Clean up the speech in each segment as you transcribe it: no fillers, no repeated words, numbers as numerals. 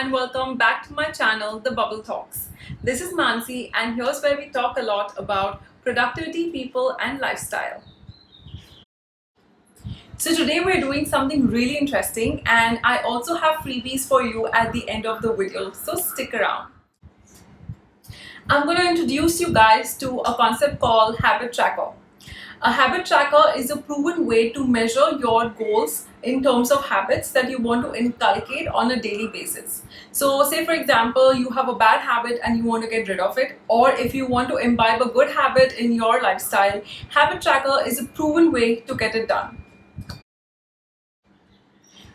and welcome back to my channel, The Bubble Talks. This is Mansi and here's where we talk a lot about productivity, people and lifestyle. So today we're doing something really interesting and I also have freebies for you at the end of the video, so stick around. I'm going to introduce you guys to a concept called habit tracker. A habit tracker is a proven way to measure your goals in terms of habits that you want to inculcate on a daily basis. So say for example, you have a bad habit and you want to get rid of it, or if you want to imbibe a good habit in your lifestyle, habit tracker is a proven way to get it done.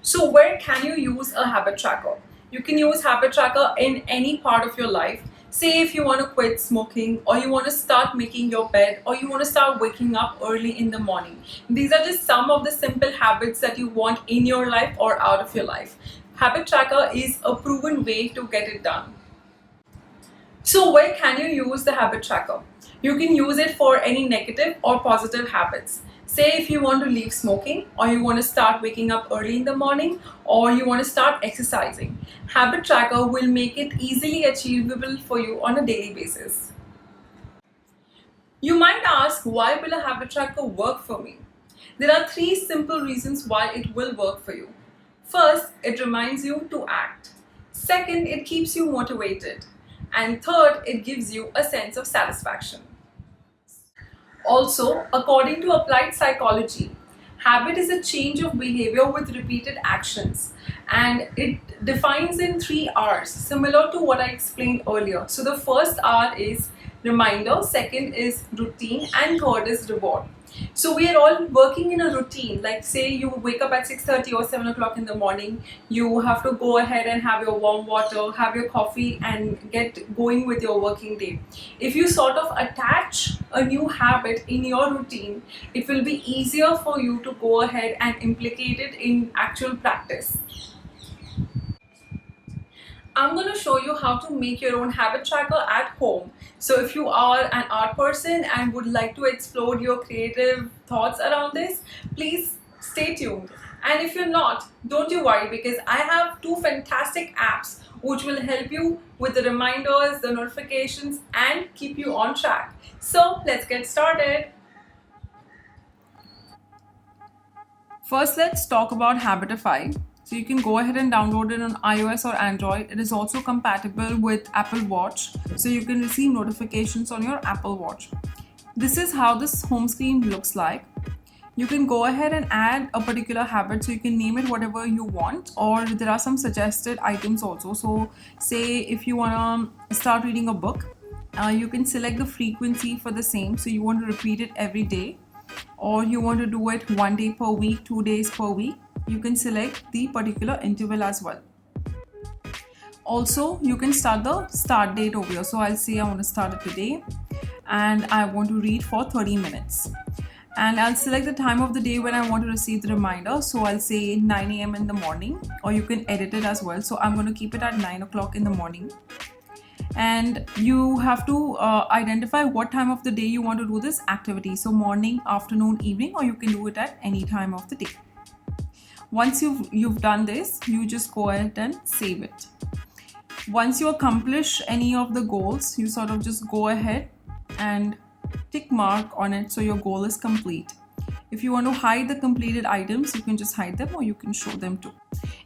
So where can you use a habit tracker? You can use habit tracker in any part of your life. Say if you want to quit smoking, or you want to start making your bed, or you want to start waking up early in the morning. These are just some of the simple habits that you want in your life or out of your life. Habit tracker is a proven way to get it done. So where can you use the habit tracker? You can use it for any negative or positive habits. Say if you want to leave smoking, or you want to start waking up early in the morning, or you want to start exercising. Habit tracker will make it easily achievable for you on a daily basis. You might ask, why will a habit tracker work for me? There are three simple reasons why it will work for you. First, it reminds you to act. Second, it keeps you motivated. And third, it gives you a sense of satisfaction. Also, according to applied psychology, habit is a change of behavior with repeated actions, and it defines in 3 R's, similar to what I explained earlier. So the first R is reminder, second is routine, and third is reward. So we are all working in a routine. Like say you wake up at 6:30 or 7 o'clock in the morning, you have to go ahead and have your warm water, have your coffee and get going with your working day. If you sort of attach a new habit in your routine, it will be easier for you to go ahead and implicate it in actual practice. I'm going to show you how to make your own habit tracker at home. So if you are an art person and would like to explore your creative thoughts around this, please stay tuned. And if you're not, don't you worry, because I have 2 fantastic apps which will help you with the reminders, the notifications and keep you on track. So let's get started. First, let's talk about Habitify. So you can go ahead and download it on iOS or Android. It is also compatible with Apple Watch, so you can receive notifications on your Apple Watch. This is how this home screen looks like. You can go ahead and add a particular habit, so you can name it whatever you want, or there are some suggested items also. So say if you want to start reading a book, you can select the frequency for the same, so you want to repeat it every day, or you want to do it 1 day per week, 2 days per week. You can select the particular interval as well. Also, you can start the start date over here. So I'll say I want to start it today and I want to read for 30 minutes. And I'll select the time of the day when I want to receive the reminder. So I'll say 9 a.m. in the morning, or you can edit it as well. So I'm going to keep it at 9 o'clock in the morning. And you have to identify what time of the day you want to do this activity. So morning, afternoon, evening, or you can do it at any time of the day. Once you've done this, you just go ahead and save it. Once you accomplish any of the goals, you sort of just go ahead and tick mark on it, so your goal is complete. If you want to hide the completed items, you can just hide them, or you can show them too.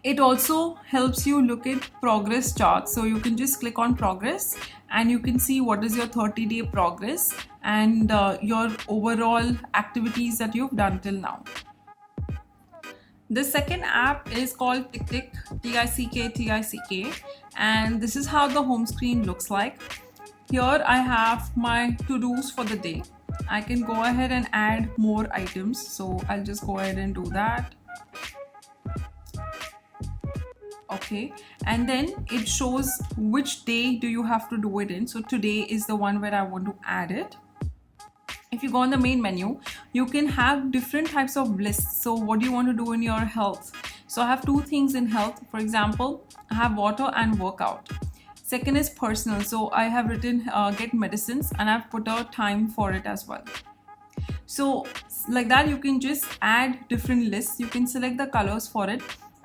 It also helps you look at progress charts. So you can just click on progress and you can see what is your 30-day progress and your overall activities that you've done till now. The second app is called TickTick, Tick, and this is how the home screen looks like. Here I have my to-dos for the day. I can go ahead and add more items, so I'll just go ahead and do that. Okay, and then it shows which day do you have to do it in. So today is the one where I want to add it. If you go on the main menu, you can have different types of lists. So what do you want to do in your health? So I have 2 things in health. For example, I have water and workout. Second is personal. So I have written get medicines, and I've put a time for it as well. So like that, you can just add different lists. You can select the colors for it,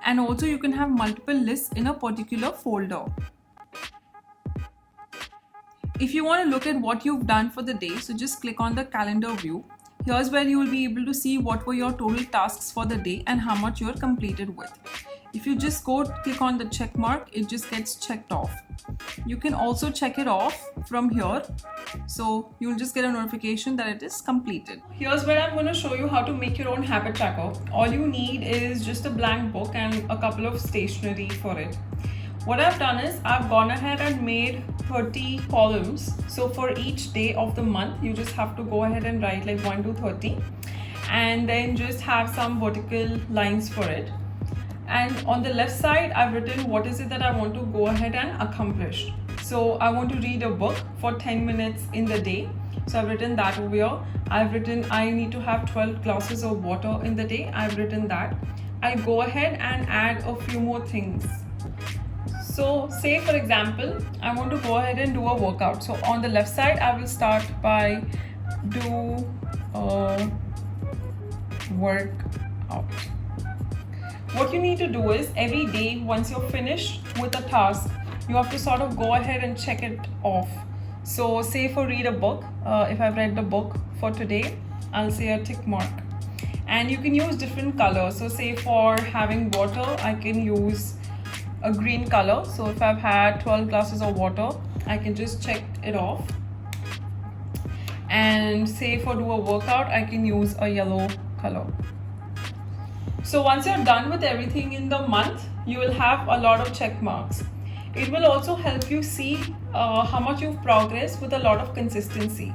and also you can have multiple lists in a particular folder. If you want to look at what you've done for the day, so just click on the calendar view. Here's where you will be able to see what were your total tasks for the day and how much you're completed with. If you just click on the check mark, it just gets checked off. You can also check it off from here, so you'll just get a notification that it is completed. Here's where I'm going to show you how to make your own habit tracker. All you need is just a blank book and a couple of stationery for it. What I've done is I've gone ahead and made 30 columns. So for each day of the month, you just have to go ahead and write like 1 to 30 and then just have some vertical lines for it. And on the left side, I've written what is it that I want to go ahead and accomplish. So I want to read a book for 10 minutes in the day. So I've written that over here. I've written I need to have 12 glasses of water in the day. I've written that. I'll go ahead and add a few more things. So say for example, I want to go ahead and do a workout. So on the left side, I will start by do a workout. What you need to do is every day, once you're finished with a task, you have to sort of go ahead and check it off. So say for read a book, if I've read the book for today, I'll say a tick mark. And you can use different colors. So say for having water, I can use a green color. So if I've had 12 glasses of water, I can just check it off. And say for do a workout, I can use a yellow color. So once you're done with everything in the month, you will have a lot of check marks. It will also help you see how much you've progressed with a lot of consistency.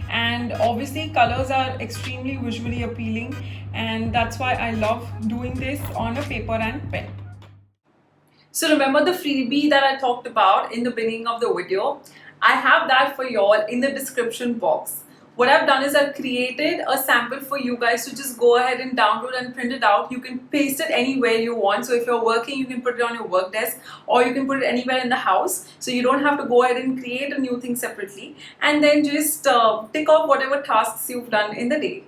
And obviously colors are extremely visually appealing, and that's why I love doing this on a paper and pen. So remember the freebie that I talked about in the beginning of the video? I have that for y'all in the description box. What I've done is I've created a sample for you guys to just go ahead and download and print it out. You can paste it anywhere you want. So if you're working, you can put it on your work desk, or you can put it anywhere in the house. So you don't have to go ahead and create a new thing separately. And then just tick off whatever tasks you've done in the day.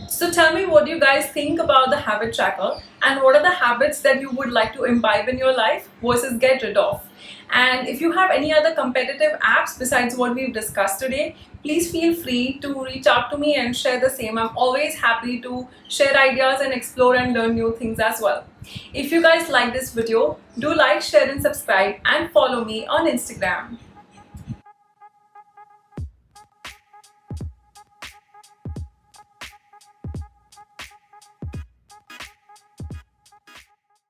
So tell me, what do you guys think about the habit tracker, and what are the habits that you would like to imbibe in your life versus get rid of? And if you have any other competitive apps besides what we've discussed today, please feel free to reach out to me and share the same. I'm always happy to share ideas and explore and learn new things as well. If you guys like this video, do like, share and subscribe, and follow me on Instagram.